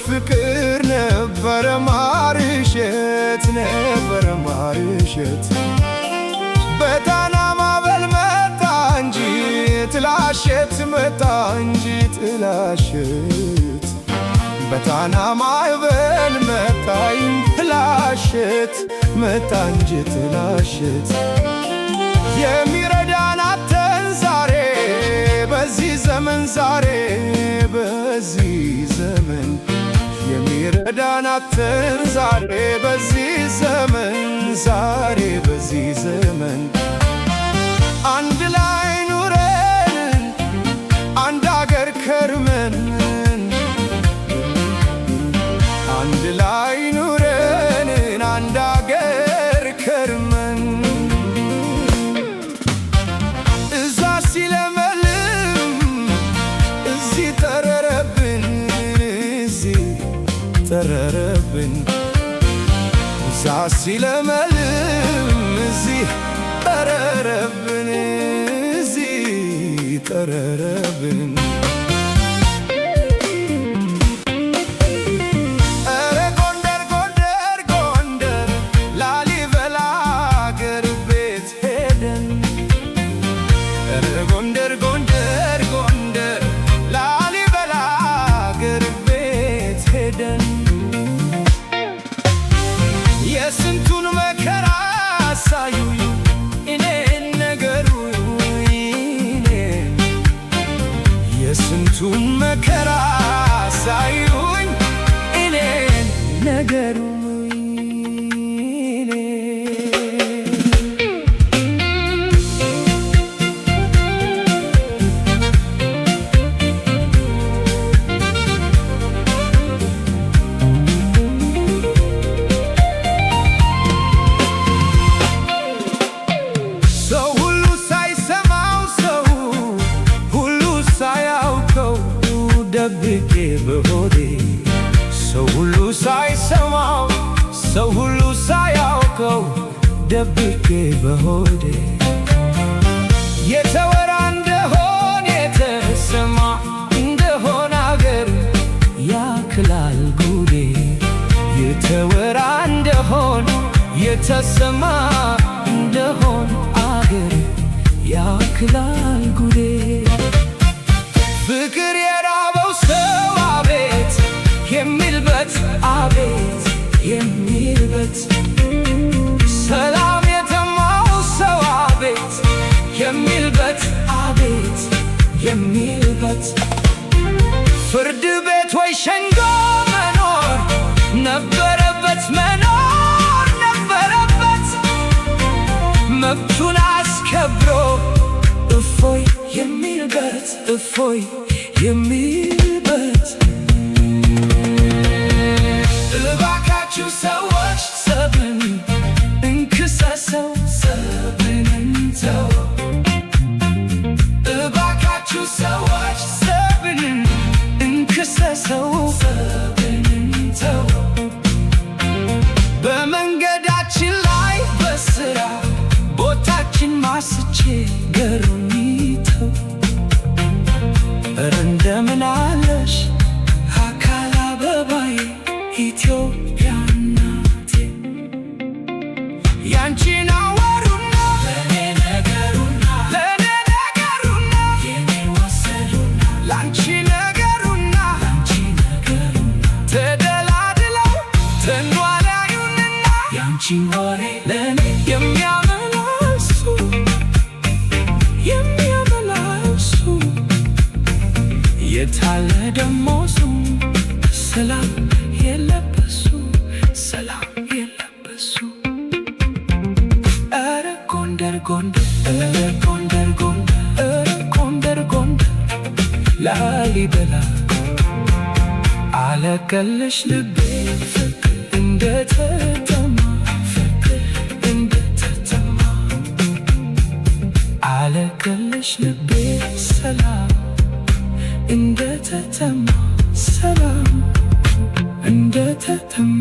ፍቅር ነበረ ማርሸት ነበረ ማርሸት በጣና ማዕበል መጣ እንጂ ጥላሸት መጣ እንጂ ጥላሸት በጣና ማዕበል መጣኝ ጥላሸት መጣ እንጂ ጥላሸት የሚረዳን አጥተን ዛሬ በዚህ ዘመን ዛሬ በዚህ ዘመን የሚረዳን አጥተን ዛሬ በዚህ ዘመን ዛሬ በዚህ ዘመን አንድ ላይ ኑረን አንድ አገር ከርመን አንድ ላይ ኑረን አንድ አገር ከርመን እዛ ሲለመልም እዚህ ጠረረብን እዚህ ጠረረብን እዛ ሲለመልም እዚህ ጠረረብን እዚህ ጠረረብን ጎንደር ጎንደር ጎንደር ላሊበላ አገር ቤት ሄደን የስንቱን መከራ አሳዩኝ እኔን ነገሩኝ የስንቱን መከራ አሳዩኝ እኔን ነገሩኝ ደብቄ በሆዴ ሰው ሁሉ ሳይሰማው ሰው ሁሉ ሳያውቀው ደብቄ በሆዴ የተወራ እንደሆን የተሰማ እንደሆን አገር ያክላል ጉዴ የተወራ እንደሆን የተሰማ እንደሆን አገር ያክላል ጉዴ ፍቅር የራበው ሰው አቤት የሚልበት አቤት የሚልበት ሰላም የተማው ሰው አቤት የሚልበት አቤት የሚልበት ፍርድ ቤት ወይ ሸንጎ መኖር ነበረበት መኖር ነበረበት መብቱን አስከብሮ እፎይ የሚልበት እፎይ የሚልበት እባካችሁ ሰዎች ሰብን እንክሰሰው ሰብን እንተው እባካችሁ ሰዎች ሰብን እንክሰሰው ሰብን እንተው በመንገዳችን ላይ በስራ ቦታችን ማስቼ ገሩኒተው እንደምን አለሽ አካል አበባዬ ኢትዮጵያ እናቴ ያንቺን አወሩና ለኔ ነገሩና የኔ ወሰዱና ላንቺ ነገሩና ተደላድለው ተንዷላዩንና ያንቺን ወሬ ለኔ የሚያመላልሱ የታለ ደሞ እሱ ሰላም የለበሱ ሰላም የለበሱ ኧረ ጎንደር ጎንደር ኧረ ጎንደር ጎንደር ኧረ ጎንደር ጎንደር ላሊበላ አለቀለሽ ልቤ ፍቅር እንደተጠማ ፍቅር እንደተጠማ አለቀለሽ ልቤ ሰላም እንደተጠማ ሰላም እንደተጠማ